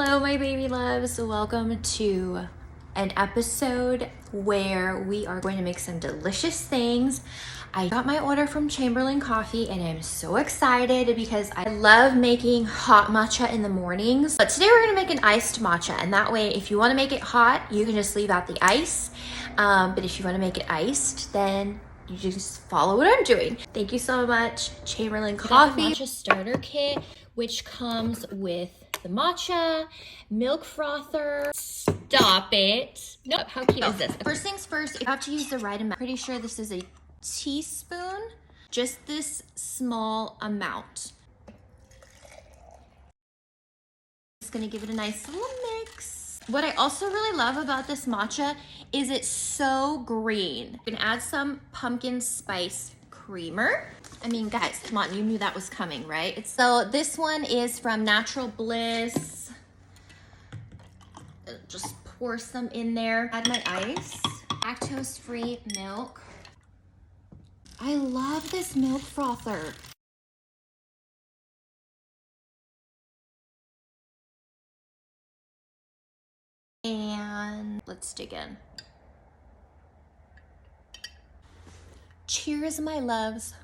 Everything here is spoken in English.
Hello, my baby loves. Welcome to an episode where we are going to make some delicious things. I got my order from Chamberlain Coffee and I'm so excited because I love making hot matcha in the mornings. But today we're gonna make an iced matcha, and that way if you wanna make it hot, you can just leave out the ice. But if you wanna make it iced, then you just follow what I'm doing. Thank you so much, Chamberlain Coffee. Matcha starter kit, which comes with the matcha, milk frother. Stop it. Nope, how cute is this? First things first, you have to use the right amount. Pretty sure this is a teaspoon, just this small amount. Just gonna give it a nice little mix. What I also really love about this matcha is it's so green. You can add some pumpkin spice creamer. I mean, guys, come on, you knew that was coming, right? So this one is from Natural Bliss. Just pour some in there. Add my ice. Lactose-free milk. I love this milk frother. And let's dig in. Cheers, my loves.